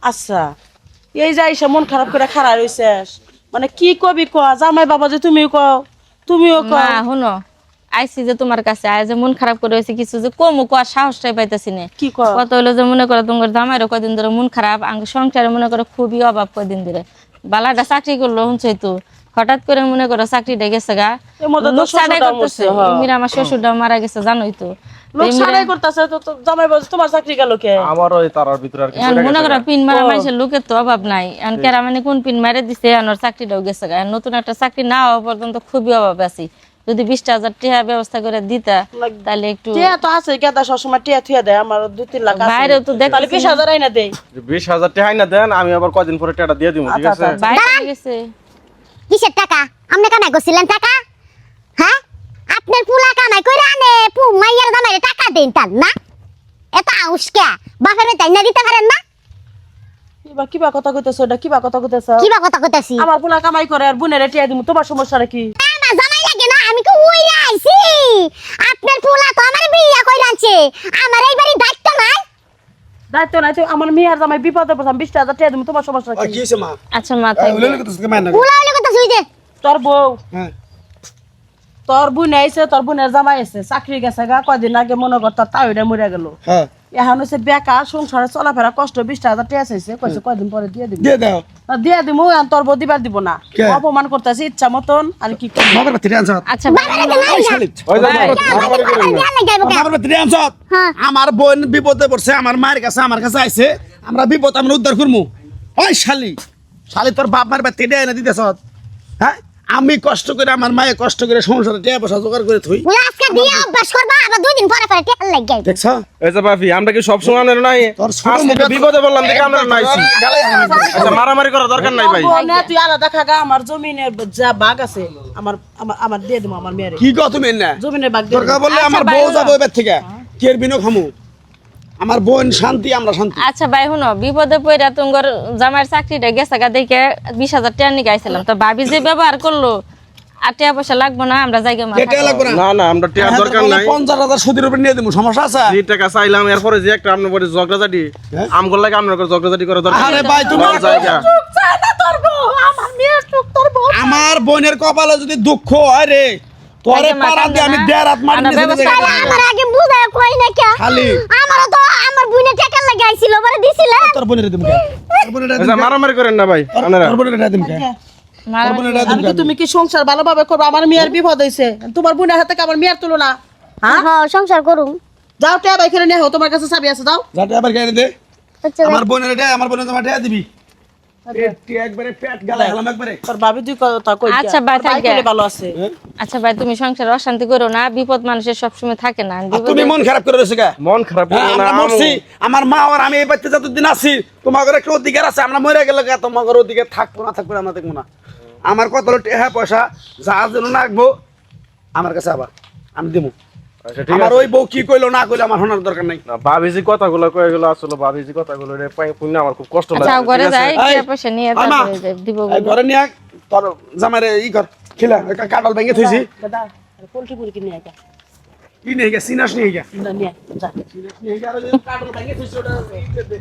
আচ্ছা এই যে এসে মন খারাপ করে খাড়া রইছিস মানে কি কবি ক জামাই বাবা যে তুমিও কও তুমিও কও মা শুনো আইসি যে তোমার কাছে আয় যে মন খারাপ করে হয়েছে কিছু যে কমু কোয়ার সাহসটাই পাইতেছি না কি কও কত হলো যে মনে করো তোমার জামাইরও কদিন ধরে মন খারাপ আঙ্গ সংসারে মনে করো খুবই অভাব কদিন ধরে বালাটা চাকরি করলো শুনছই তো হঠাৎ করে মনে করো চাকরিটা গেছে গা এর মধ্যে তো লোক ছাড়াই শ্বশুরটাও করতেছে মরছে, হ্যাঁ। এমনি আমার শ্বশুরটা মারা গেছে জানোই তো লোক সারাই করতেছে তো জামাই বাবা তোমার চাকরি গেল কে আমারও এই তারার ভিতরে আর কি এখন মনে করো পিন মারা মানুষের লোকের তো অভাব নাই এখন কেরা মানে কোন পিন মারে দিছে আমার চাকরিটাও গেছে গা নতুন একটা চাকরি না হওয়া পর্যন্ত খুবই অভাব আছি যদি 20,000 টাকা ব্যবস্থা করে দিতা তাহলে একটু টিয়া তো আছে কেদা সবসময় টিয়া থুয়া দেয় আমার 2-3 লাখ আছে বাইরেও তো দেখ তাহলে 20,000 আইনা দেই 20,000 টাকা না দেন আমি আবার কদিন পরে টাকা দিয়ে দিব ঠিক আছে বাইরে গেছে কিসের টাকা আপনি কামাই করছিলেন টাকা হ্যাঁ আপনার পুলা কামাই করে আনে মাইয়ার জামাইরে টাকা দেন তার না এত আউসকা বাপের তাই না দিতে পারেন না কিবা কথা কইতেছ এটা কিবা কথা কইতেছ কিবা কথা কইতাছি আমার পোলা কামাই করে আর বুনের টিয়া দিমু তোমার সমস্যাটা কি আমার জামাই লাগে না আমি তো উইরা আইছি আপনার পুলা তো আমার বিয়া কইরা আনছে আমার এই বাড়ি দায়িত্ব নাই দায়িত্ব নাই তো আমার মেয়ের জামাই বিপদে পড়তাম 20,000 টাকা দিমু তোমার সমস্যা আর কি কি হইছে মা আচ্ছা মাথায় ওলে লোক তো কেমন না পুলা হইলে কথা শুই দে তোর বউ হ্যাঁ তোর বোন আইছে তোর বোনের জামাই আছে চাকরি গেছে গা কয়দিন আগে মনে কর তোর তাইটা মরে গেল হ্যাঁ এখন হচ্ছে বেকার সংসারে চলাফেরা কষ্ট 20,000 টাকা চাইছে কইছে কয়দিন পরে দিয়ে দিব দিয়ে দাও দিয়ে দিমু এখন তোর বউ দিবার দিব না কে? অপমান করতেছে ইচ্ছা মতন আর কি করব বাবার বাতি আনছত আচ্ছা বাবারে তো নাই না ওই যে বাবার বাতি আনছত হ্যাঁ। আমার বোন বিপদে পড়ছে আমার মায়ের কাছে আমার কাছে আইছে আমরা বিপদ আমরা উদ্ধার করমু ওই শালি শালি তোর বাপ মার বাতি দেয় না দিতেছত হ্যাঁ আমি কষ্ট করে আমার মায়ে কষ্ট করে সংসারে টাকা পয়সা জোগাড় করে থুই পুলা আজকে দিয়ে অভ্যাস করবা আবার দুই দিন পরে পরে টেল লাগে দেখছ এই যে বাপি আমরা কি সব সময় আনেন নাই তোর ছোট আজকে মুখে তো বিপদে বললাম দেখে আমরা নাইছি গালে আচ্ছা মারামারি করা দরকার নাই ভাই না তুই আলাদা খাগা আমার জমিনের যা ভাগ আছে আমার আমার আমার দিয়ে দিমু আমার মেয়ের কি কও তুমি না জমিনের ভাগ দিয়ে দরকার বললে আমার বউ যাবো এবার থেকে কের বিনো খামু আমার বোন শান্তি আমরা শান্তি আচ্ছা ভাই শুনো বিপদে পড়া তোমার জামাইয়ের চাকরিটা গেছে গা দেখে 20,000 টাকা নিয়ে আইছিলাম তো ভাবি যে ব্যবহার করলো আর টাকা পয়সা লাগবো না আমরা জায়গা মা কেটে লাগবে না না না আমরা টাকা দরকার নাই 50,000 সুদের উপর নিয়ে দেবো সমস্যা আছে যে টাকা চাইলাম এরপরে যে একটা আপনার পরে ঝগড়াঝাটি হ্যাঁ? আমগুলো লাগে আপনার করে ঝগড়াঝাটি করা দরকার আরে ভাই তুমি তোমার জায়গা চায় না তোর বউ আমার মেয়ের চোখ তোর বউ আমার বোনের কপালে যদি দুঃখ হয় রে তোরে আগে মা পাড়া দিয়ে আমি কান্দে না? দেড় হাত মারি আনা ব্যবস্থা নিয়ে করে আমার আগে বুঝায় কই না কে খালি আমার তো আমার বুইনে টাকা লাগে আইছিল বলে দিছিল তোর বোনের দিম তোর বোনের আচ্ছা মারামারি করেন না ভাই আপনারা তোর বোনের দিম মারা- তোর বোনের আমি কি তুমি কি সংসার ভালোভাবে করবে আমার মেয়ের বিপদ হইছে তোমার বোনের হাতে কি আমার মেয়ের তুলনা হ্যাঁ হ্যাঁ সংসার করুম যাও টাকা বাইক করে নিয়ে তোমার কাছে চাবি আছে দাও যাতে আবার গাড়ি দে আচ্ছা আমার বোনের এটা আমার বোনের তোমার টাকা দিবি পেট একবারে পেট গালা গেলাম একবারে তোর ভাবি দুই কথা কই আচ্ছা, ভাই, ভাই থাকে। কইলে ভালো আছে আচ্ছা ভাই তুমি সংসার অশান্তি করো না বিপদ মানুষের সবসময় থাকে না আর বিপদে- তুমি মন খারাপ করে রয়েছে গা মন খারাপ হ্যাঁ, করো না আমরা মরছি আমার মা আর আমি এই বাড়িতে যতদিন আছি তোমার একটা অধিকার আছে আমরা মরে গেলে গা তোমার অধিকার থাকবো না থাকবো না আমরা দেখবো না আমার কত টাকা পয়সা যা যেন রাখবো আমার কাছে আবার আমি দেবো আচ্ছা ঠিক আমার আছে ওই বউ কি কইলো না কইলো আমার শোনার দরকার নাই না ভাবিজি কথাগুলো কয়ে গেল আসলে ভাবিজি কথাগুলো রে পাই পুণ্য আমার খুব কষ্ট আচ্ছা লাগে ঘরে ঠিক আছে? যাই এই, টাকা পয়সা নিয়ে আয় মা, তারপরে যাই, দিব এই ঘরে নিয়ে আয়, তোর জামাইরে ই কর খিলা কাটাল ভেঙে থইছি দাদা পোল্ট্রি পুরি কিনে আইতা কি নিয়ে গেছে সিনাস নিয়ে গেছে নিয়ে যা নিয়ে গেছে আর ওই যে কাটাল ভেঙে থইছি ওটা ই করে দে।